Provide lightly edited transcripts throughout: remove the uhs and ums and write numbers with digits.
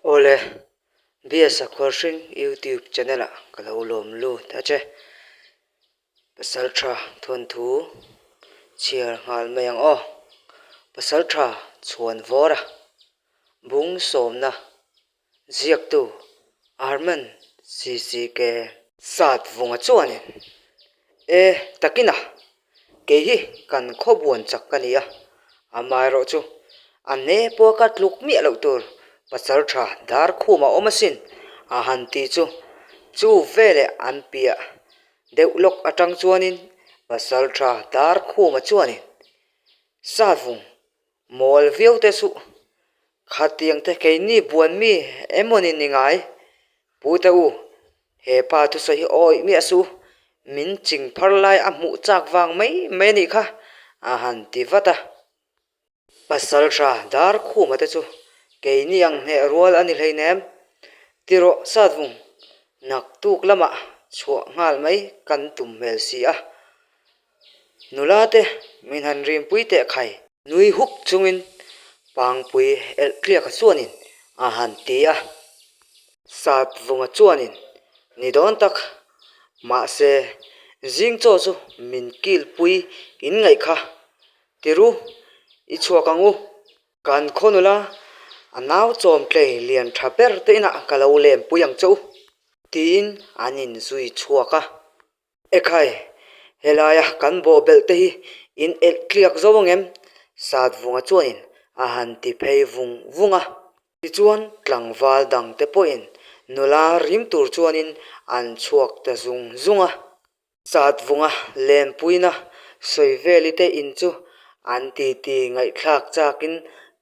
Ole bia sa khorsing YouTube channel a kalau lom lu ta che pasal tra thon thu chiar ngal mayang o pasal tra chuan vora bung som na ziak tu arman ke sat vunga chuanin takina ke hi kan khobuan chak kania amai ro chu ane po kat luk mi lo tur pasal tra dar khuma omasin a han ti chu vele an pia deuhlok atang chuanin pasal tra dar khuma chuanin savung mol viau te su khatiang te ke ni buan mi emoni ningai puta u he pa tu sai oi mi asu min ching pharlai a mu chak wang mai ni kha a han ti vata pasal tra dar khuma te chu ke ni ang he rol ani hleinem tiro satvung nak tuk lama chua ngal mai kan tum mel si a nulate min han rim pui te khai nui huk chungin pang pui el clear ka chuanin a han ti a sat vunga chuanin ni don tak ma se jing cho chu min kil pui in ngai kha tiru i chua kangu kan khonula anaw chom klei lian thaper te ina kalo lem puyang chu tin anin zui chuaka ekhai helaya kan bo belte hi in el kliak zawangem sat vunga chuanin a han ti phei vunga ti chuan tlangwal dang te poin nula rim tur chuanin an chuak ta zunga sat vunga lem puina soiveli te in chu an ti ngai thlak chakin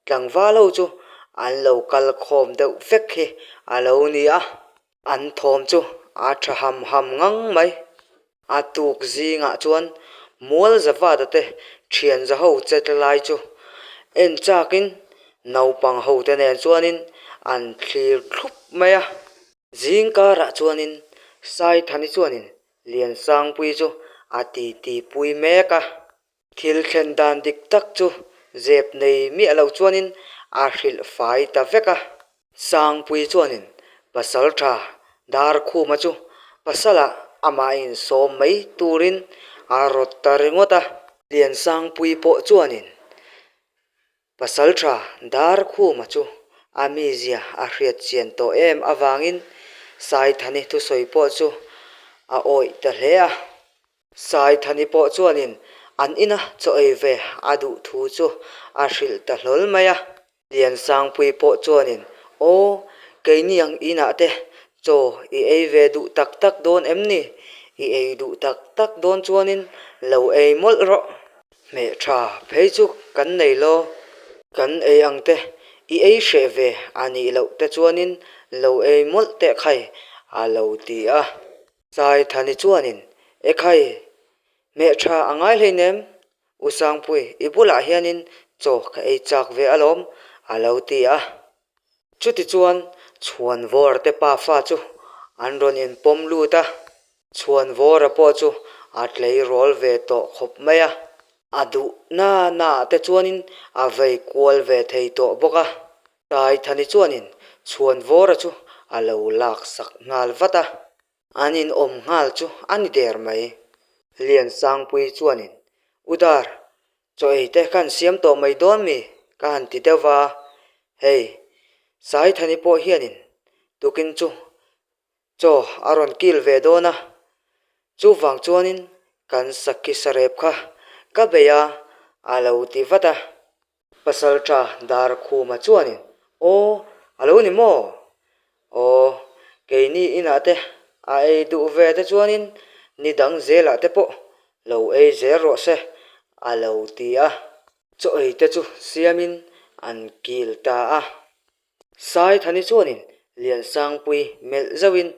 tlangwalo chu an lo kal khom deuh vek hi alo ni a an thom chu a tha ham ngang mai atuk zinga chuan mual zawa te thian za ho chetlai chu en chakin naupang ho te nen chuanin an thlir thup mai a zingkara chuanin sai thani chuanin lian sang pui chu ti pui meka thil thlen dan dik tak chu zep nei mi alo chuanin a hril fai ta veka sang pui chuanin pasal tha dar khuma chu pasala ama in som mai turin a rot taringota lian sang pui po chuanin pasal tha dar khuma chu ami zia a hriat chian to em awangin sai thani tu soi po chu a oi ta hle a sai thani po chuanin an ina choi ve adu thu chu a hril ta hlol maya lian sang pui po chuanin o keini ang ina te cho i ei ve du tak don emni i ei du tak don chuanin lo ei mol ro me tha phei chu kan nei lo kan ei ang te i ei hre ve ani lo te chuanin lo ei mol te khai a lo ti a sai thani chuanin ekhai me tha angai hleinem usang pui ibula hianin cho ka ei chak ve alom alo ti a chuti chuan chuan vor te pa fa chu an ron in pom lu ta chuan vor a po chu atlei rol ve to khop maya adu na te chuanin a vei kwal ve thei to boka tai thani chuanin chuan vor a chu alo lak sak ngal vata anin om ngal chu ani der mai lian sang pui chuanin udar choi te kan siam to mai don mi kan ti dewa hei sai thani po hianin tukin chu cho aron kil ve dona chu wang chuanin kan sakki sarep kha ka beya alo ti vata pasal tra dar khuma chuanin o alo ni mo o keini ina te a ei du ve te chuanin ni dang zela te po lo ei zero se alo ti a choi te chu siamin an kil ta a sai thani chuanin lian sang pui mel zawin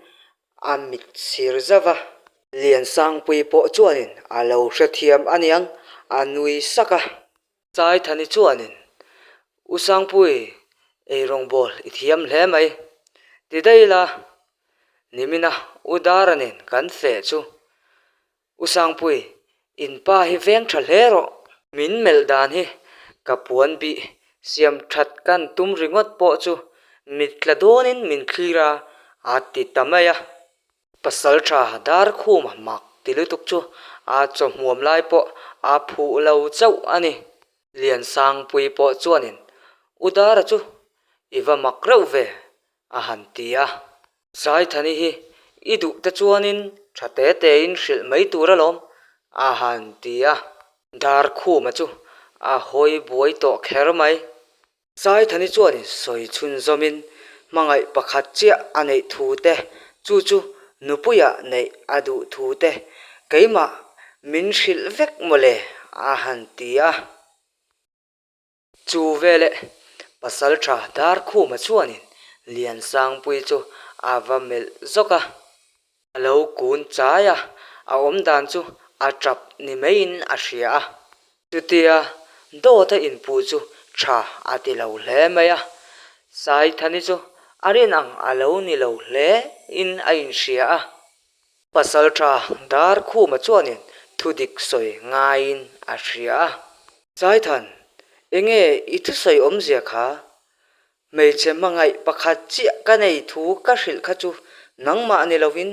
amit sir zawa lian sang pui po chuanin alo hrethiam aniang anui saka sai thani chuanin usang pui ei rong bol ithiam hle mai ti daila nimina udaranin kan fe chu usang pui in pa hi veng tha hlero min mel dan hi kapuan bi siam that kan tum ringot po chu mitladonin min khira ati tamaya pasal tha dar khuma mak tilutuk chu a chomhuam lai po a phu lo chau ani lian sang pui po chuanin udara chu iwa makrau ve a hantia sai thani hi idu ta chuanin thate te in hril mai tura lom a hantia dar khuma chu a hoi buai to kher mai sai thani chuanin soi chun zomin mangai pakhat chia anei thu te chu chu nupuya nei adu thu te keima min hril vek mole a hantia chu vele pasal tha dar khuma chuanin lian sang pui chu avamel zoka alo kun chaya a om dan chu a trap ni mein a hria tutia do ta in pu chu tha ati lo hle maya sai thani chu arin ang alo ni lo hle in a in hria pasal tha dar khuma chuanin thudik soi ngain a hria sai than enge ithu soi om zia kha mei che mangai pakhat chi ka nei thu ka hril kha chu nangma ani lovin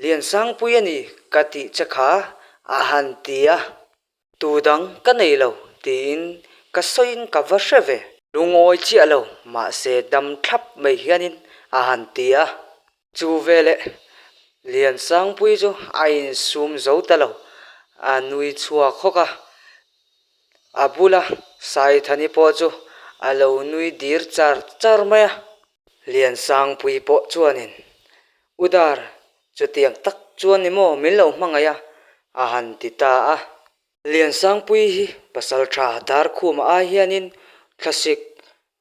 lian sang pui ani kati chakha a hantia tudang ka nei lo tin ka soin ka va hreve lungoi chi alo ma se dam thlap mai hianin a hantia chu vele lian sang pui chu a in sum zo talo a nui chua khoka abula sai thani po chu alo nui dir char char maya lian sang pui po chuanin udar chutiang tak chuan ni mo min lo hmangaya a han ti ta a lian sang pui hi pasal tha dar khuma a hianin classic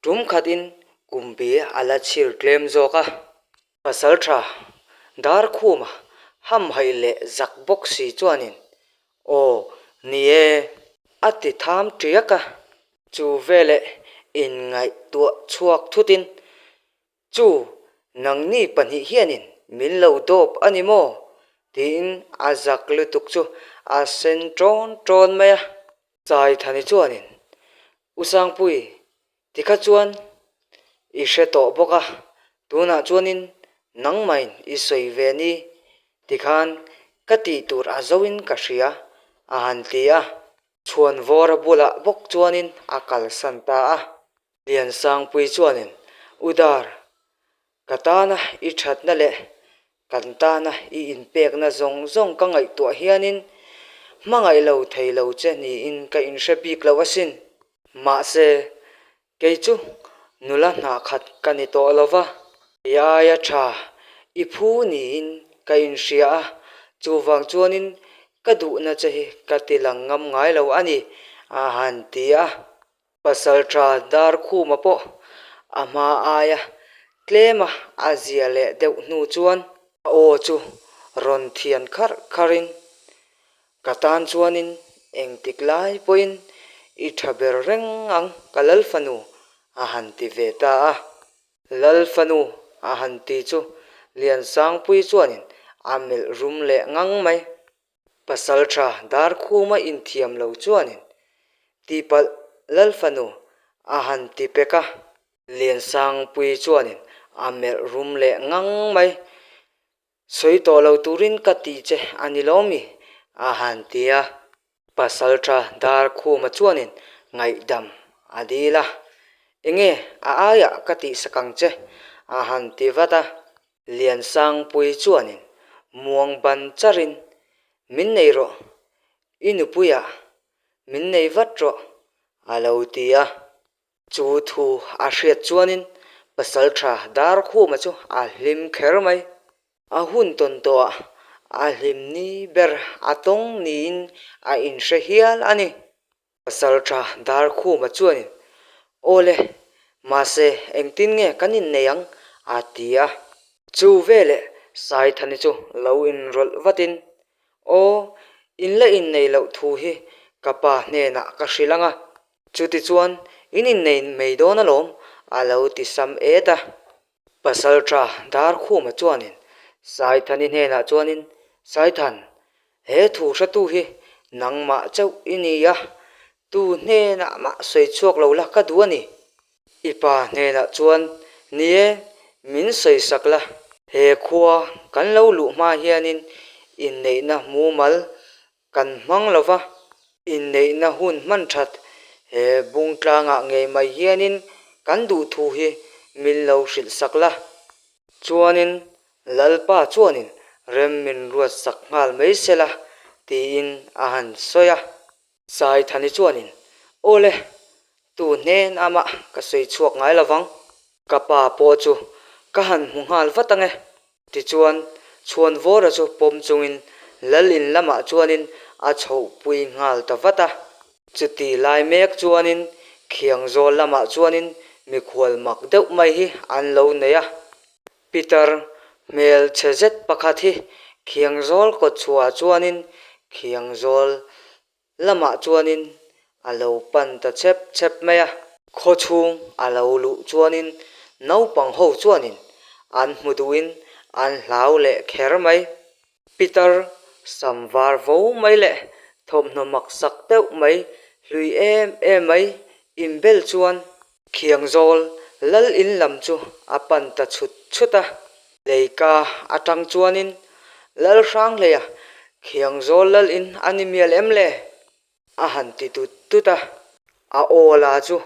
tum khatin kumbi ala chir tlem zoka pasal tha dar khuma ham haile zak boxi chuanin o nie ati tham triaka chu vele in ngai tu chuak thutin chu nangni pani hianin min lo dop animo tin azak lutuk chu a sen tron maya chai thani chuanin usang pui tikha chuan i hre to boka tuna chuanin nangmain i soi ve ni tikhan kati tur azawin ka hria a hantia chuan vora bula bok chuanin akal santa a lian sang pui chuanin udar katana i thatna le kantana i in pek na zong zong ka ngai to hianin mangai lo thei lo che ni in ka in shepik lo asin ma se ke chu nula na khat kani to lova ya tha i phu ni in ka in hria chu wang chuanin ka du na che ka tilang ngam ngai lo ani a hantia pasal tha dar khuma po ama aya tlema azia le deuh nu chuan o chu ron thian khar kharin katan chuanin engtik lai poin i thaber reng ang kalal fanu a hanti veta a lal fanu a hanti chu lian sang pui chuanin amel rum le ngang mai pasal tha dar khuma in thiam lo chuanin tipal lal fanu a hanti peka lian sang pui chuanin amel rum le ngang mai soi to lo turin kati che anilomi a hantia pasal tha dar khuma chuanin ngai dam adila enge a aya kati sakang che a hanti vata lian sang pui chuanin muang ban charin min nei ro inupuya min nei vatro alautia chu thu a hriat chuanin pasal tha dar khuma chu a hlim kher mai a hun ton to a hlim ni ber atong ni in a in hrehial ani pasal tha dar khuma chuanin ole mase engtin nge kanin neyang atia chu vele sai thani chu lo in rol vatin o in la in nei lo thu hi kapa hne na ka hrilanga chuti chuan inin nei meidona lom alo ti sam eta pasal tha dar khuma chuanin sai thani hne na chuanin sai than he thu hra tu hi nangma chau inia tu hne na ma soi chuak lo la ka duani ipa hne na chuan nie min sei sakla he khuwa kan lo lu ma hianin in nei na mu mal kan hmang lova in nei na hun man that he bung tlanga ngei mai hianin kan du thu hi min lo hril sakla chuanin lalpa chuanin rem min ruat sak ngal mai sela ti in a han soya sai thani chuanin ole tu nen ama ka sei chuak ngai lawang ka pa po chu ka han hungal watange ti chuan vora chu pom chungin lalin lama chuanin a chho pui ngal ta wata chuti lai mek chuanin khiang zol lama chuanin mi khwal mak deuh mai hi an lo neya Peter mel chezet pakhat hi khiang zol ko chua chuanin khiang zol lama chuanin alo pan ta chep maya kho chung alo lu chuanin naupang ho chuanin an hmuduin an hlau le kher mai Peter samvar vo mai le thom no mak sak deuh mai hlui em mai imbel chuan khiang zol lal in lam chu apan ta chuta leika atang chuanin lal sang le ya khiang zol lal in animial em le a han ti tuta a ola chu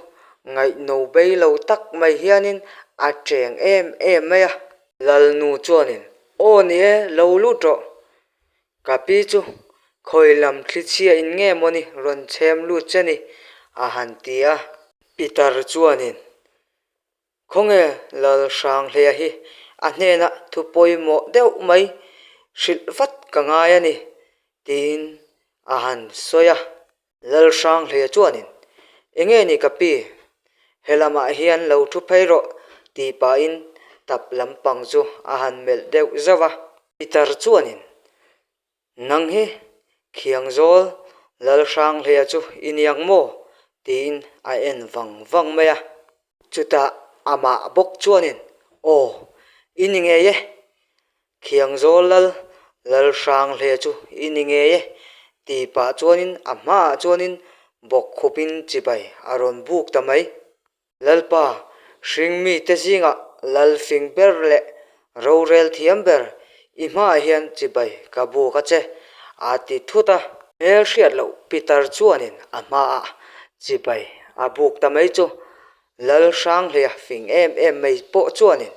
ngai no bei lo tak mai hianin a treng em mai a lal nu chuanin o ni e lo lu tro kapi chu khoilam thlichia in nge moni ron chem lu chani a han tia Peter chuanin khonge lal sang hle hi a hnena thu poimo deuh mai hrit vat ka ngai ani tin a han soya lal sang hle chuanin enge ni kapi helama hian lo thu phairo ti pa in tap lampang chu a han mel deuh zawa Peter chuanin nang hi khiang zol lal sang hle chu iniang mo tin a en wang maya chuta ama bok chuanin o ininge ye khiang zol lal sang hle chu ininge ye ti pa chuanin ama chuanin bok khupin chibai aron buk tamai lalpa hringmi te zinga lal fing ber le ro rel thiam ber ima hian chibai ka bu ka che ati thuta el hriat lo Peter chuanin ama chibai a buk tamai chu lal sang hle fing em mai po chuanin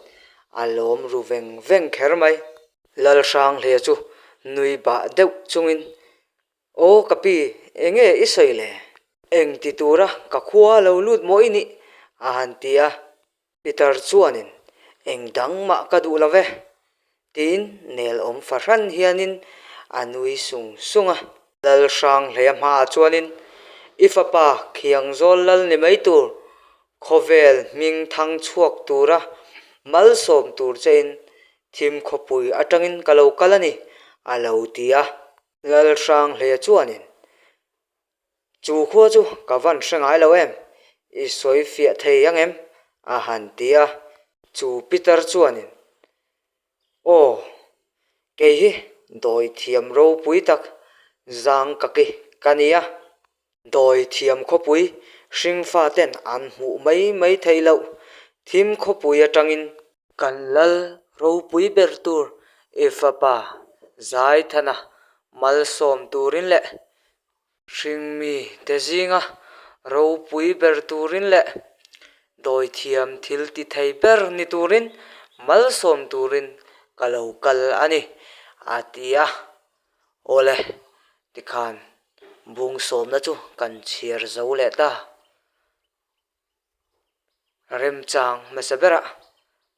alom ru veng kher mai lal sang hle chu nui ba deuh chungin o kapi enge isoile eng ti tura ka khua lo lut mo ini a han tia Peter chuanin eng dang ma ka du love tin nel om faran hianin anui sunga lal sang hle ma chuanin ifapa khiang zol lal ni mai tur khovel ming thang chuak tura mal som tur chen thim khopui atangin kalo kalani alo tia lal sang hle chuanin chu khuwa chu ka van hrengai lo em i soi fia thei yang em a han tia chu Peter chuanin o ke hi doi thiam ro pui tak zang ka ki kania doi thiam kho pui hring fa ten an mu mai thei lo thim kho pui atangin kan lal ro pui ber tur ifapa zai thana mal som turin le hringmi te zinga ro pui ber turin le doi thiam thil ti thei ber ni turin mal som turin kalo kal ani atia ole tikhan bung som na chu kan chiar zo le ta rem chang masabera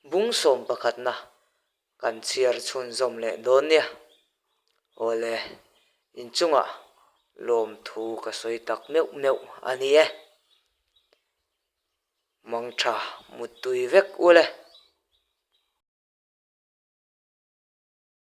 bung som pakhat na kan chiar chhun zom le don nia ole inchunga lom thu ka soi tak meu ani e mangtha mutui vek ule